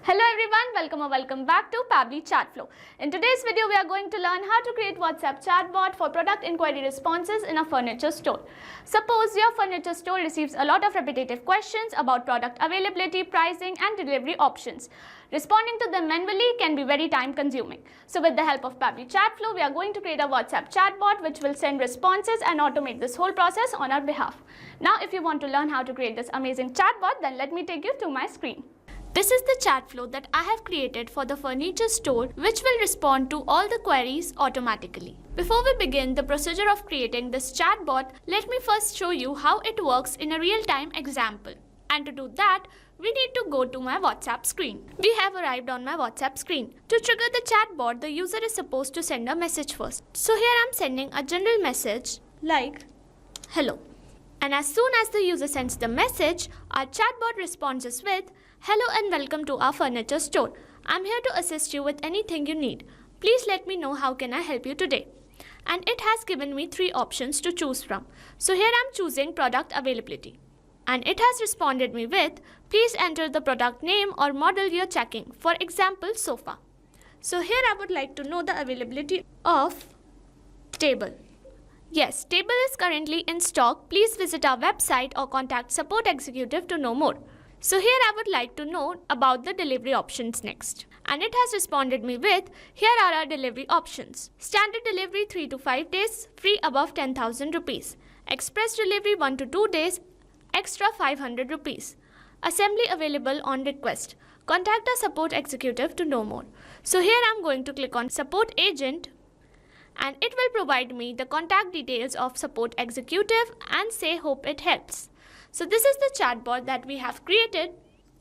Hello everyone, welcome back to Pabbly Chatflow. In today's video, we are going to learn how to create WhatsApp chatbot for product inquiry responses in a furniture store. Suppose your furniture store receives a lot of repetitive questions about product availability, pricing and delivery options. Responding to them manually can be very time consuming. So with the help of Pabbly Chatflow, we are going to create a WhatsApp chatbot which will send responses and automate this whole process on our behalf. Now if you want to learn how to create this amazing chatbot, then let me take you to my screen. This is the chat flow that I have created for the furniture store, which will respond to all the queries automatically. Before we begin the procedure of creating this chatbot, let me first show you how it works in a real-time example. And to do that, we need to go to my WhatsApp screen. We have arrived on my WhatsApp screen. To trigger the chatbot, the user is supposed to send a message first. So here I'm sending a general message like hello. And as soon as the user sends the message, our chatbot responds us with, "Hello and welcome to our furniture store. I'm here to assist you with anything you need. Please let me know how can I help you today." And it has given me 3 options to choose from. So here I'm choosing product availability. And it has responded me with, "Please enter the product name or model you're checking, for example, sofa." So here I would like to know the availability of table. Yes, table is currently in stock. Please visit our website or contact support executive to know more. So here I would like to know about the delivery options next. And it has responded me with, "Here are our delivery options. Standard delivery 3 to 5 days, free above 10,000 rupees. Express delivery 1 to 2 days, extra 500 rupees. Assembly available on request. Contact our support executive to know more." So here I am going to click on support agent, and it will provide me the contact details of support executive and say hope it helps. So this is the chatbot that we have created.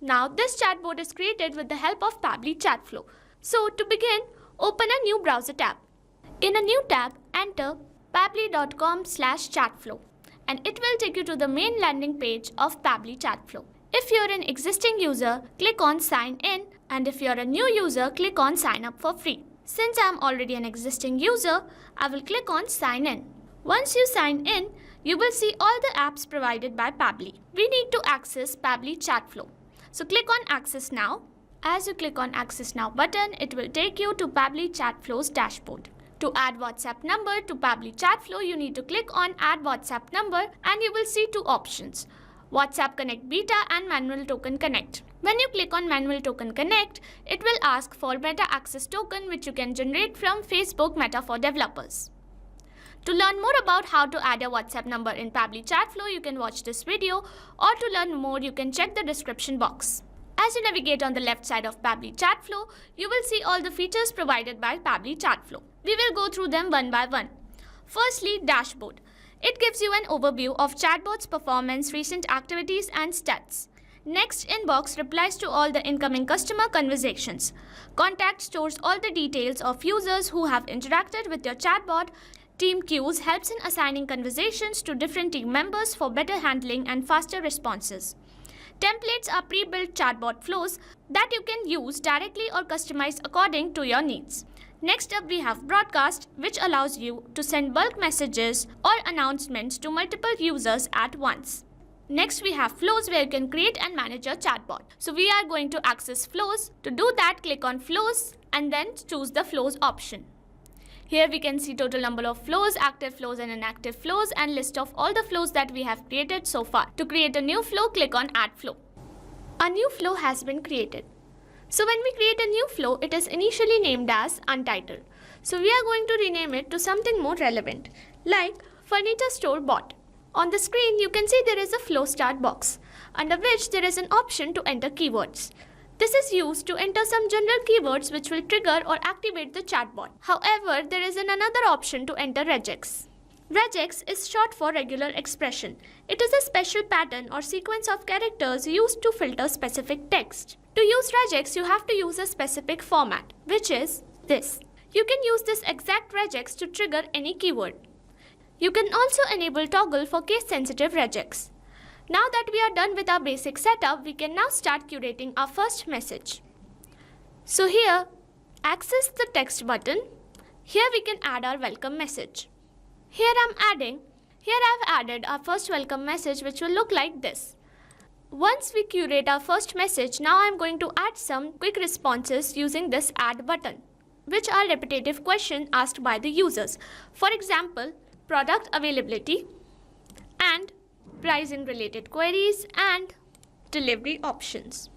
Now this chatbot is created with the help of Pabbly Chatflow. So to begin, open a new browser tab. In a new tab, enter pabbly.com/chatflow and it will take you to the main landing page of Pabbly Chatflow. If you're an existing user, click on sign in, and if you're a new user, click on sign up for free. Since I'm already an existing user, I will click on sign in. Once you sign in, you will see all the apps provided by Pabbly. We need to access Pabbly Chatflow. So click on access now. As you click on access now button, it will take you to Pabbly Chatflow's dashboard. To add WhatsApp number to Pabbly Chatflow, you need to click on add WhatsApp number and you will see 2 options: WhatsApp Connect Beta and Manual Token Connect. When you click on Manual Token Connect, it will ask for Meta Access Token, which you can generate from Facebook Meta for developers. To learn more about how to add a WhatsApp number in Pabbly Chatflow, you can watch this video, or to learn more, you can check the description box. As you navigate on the left side of Pabbly Chatflow, you will see all the features provided by Pabbly Chatflow. We will go through them one by one. Firstly, dashboard. It gives you an overview of chatbot's performance, recent activities and stats. Next, inbox replies to all the incoming customer conversations. Contact stores all the details of users who have interacted with your chatbot. Team queues helps in assigning conversations to different team members for better handling and faster responses. Templates are pre-built chatbot flows that you can use directly or customize according to your needs. Next up, we have broadcast, which allows you to send bulk messages or announcements to multiple users at once. Next, we have flows, where you can create and manage your chatbot. So we are going to access flows. To do that, click on flows and then choose the flows option. Here we can see total number of flows, active flows and inactive flows, and list of all the flows that we have created so far. To create a new flow, click on add flow. A new flow has been created. So when we create a new flow, it is initially named as untitled. So we are going to rename it to something more relevant, like furniture store bot. On the screen, you can see there is a flow start box, under which there is an option to enter keywords. This is used to enter some general keywords which will trigger or activate the chatbot. However, there is another option to enter regex. Regex is short for regular expression. It is a special pattern or sequence of characters used to filter specific text. To use regex, you have to use a specific format, which is this. You can use this exact regex to trigger any keyword. You can also enable toggle for case-sensitive regex. Now that we are done with our basic setup, we can now start curating our first message. So here, access the text button. Here we can add our welcome message. Here I've added our first welcome message, which will look like this. Once we curate our first message, now I'm going to add some quick responses using this add button, which are repetitive questions asked by the users. For example, product availability and pricing related queries and delivery options.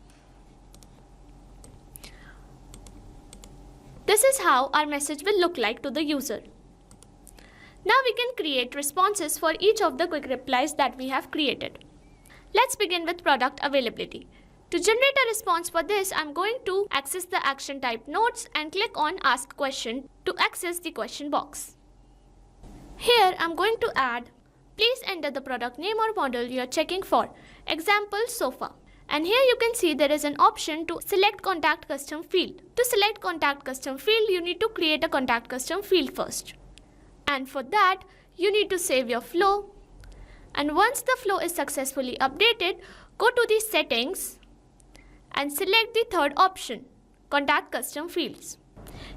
This is how our message will look like to the user. Now we can create responses for each of the quick replies that we have created. Let's begin with product availability. To generate a response for this, I'm going to access the action type notes and click on ask question to access the question box. Here I'm going to add, please enter the product name or model you are checking for. Example, sofa. And here you can see there is an option to select contact custom field. To select contact custom field, you need to create a contact custom field first. And for that, you need to save your flow. And once the flow is successfully updated, go to the settings and select the third option, contact custom fields.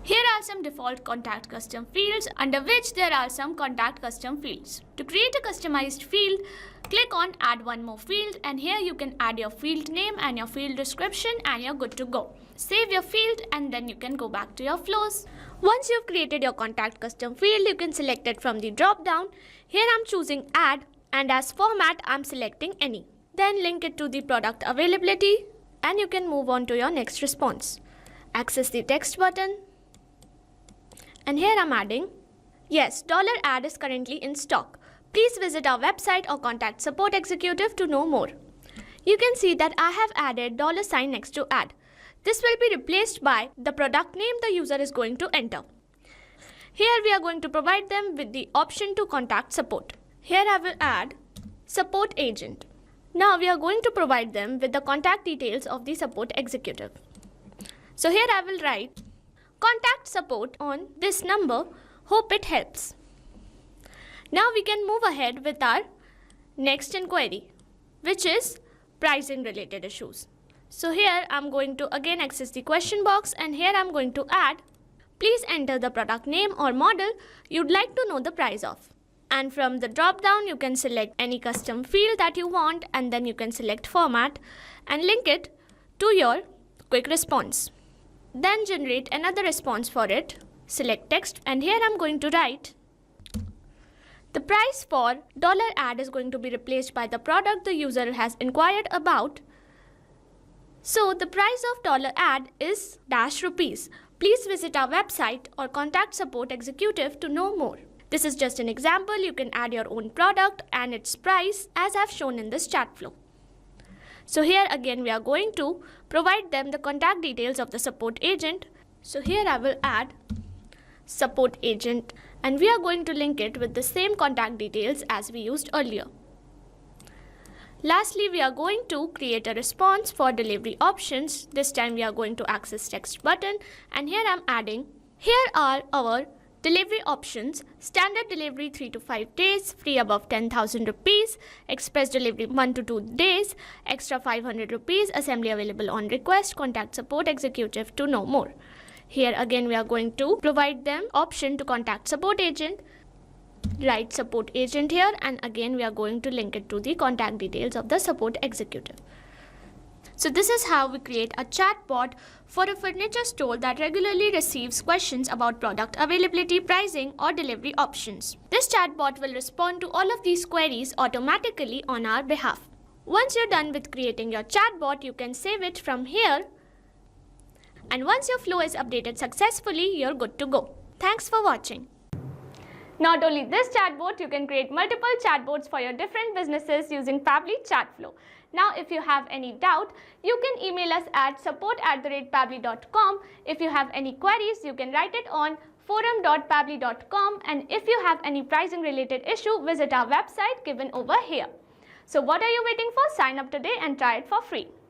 Here are some default contact custom fields under which there are some contact custom fields. To create a customized field, click on add one more field, and here you can add your field name and your field description and you're good to go. Save your field and then you can go back to your flows. Once you've created your contact custom field, you can select it from the drop down. Here I'm choosing add, and as format I'm selecting any. Then link it to the product availability and you can move on to your next response. Access the text button. And here I'm adding, yes, $ad is currently in stock. Please visit our website or contact support executive to know more. You can see that I have added $sign next to add. This will be replaced by the product name the user is going to enter. Here we are going to provide them with the option to contact support. Here I will add support agent. Now we are going to provide them with the contact details of the support executive. So here I will write contact support on this number, hope it helps. Now we can move ahead with our next inquiry, which is pricing related issues. So here I'm going to again access the question box, and here I'm going to add, please enter the product name or model you'd like to know the price of. And from the drop down you can select any custom field that you want, and then you can select format and link it to your quick response. Then generate another response for it. Select text, and here I'm going to write, the price for $ad is going to be replaced by the product the user has inquired about. So the price of $ad is -rupees. Please visit our website or contact support executive to know more. This is just an example. You can add your own product and its price as I've shown in this chat flow. So here again we are going to provide them the contact details of the support agent. So here I will add support agent, and we are going to link it with the same contact details as we used earlier. Lastly, we are going to create a response for delivery options. This time we are going to access text button, and here I'm adding, here are our delivery options: standard delivery 3 to 5 days, free above 10,000 rupees, express delivery 1 to 2 days, extra 500 rupees, assembly available on request, contact support executive to know more. Here again we are going to provide them option to contact support agent, write support agent here, and again we are going to link it to the contact details of the support executive. So this is how we create a chatbot for a furniture store that regularly receives questions about product availability, pricing, or delivery options. This chatbot will respond to all of these queries automatically on our behalf. Once you're done with creating your chatbot, you can save it from here. And once your flow is updated successfully, you're good to go. Thanks for watching. Not only this chatbot, you can create multiple chatbots for your different businesses using Pabbly Chatflow. Now, if you have any doubt, you can email us at support@pabbly.com. If you have any queries, you can write it on forum.pabbly.com. And if you have any pricing related issue, visit our website given over here. So what are you waiting for? Sign up today and try it for free.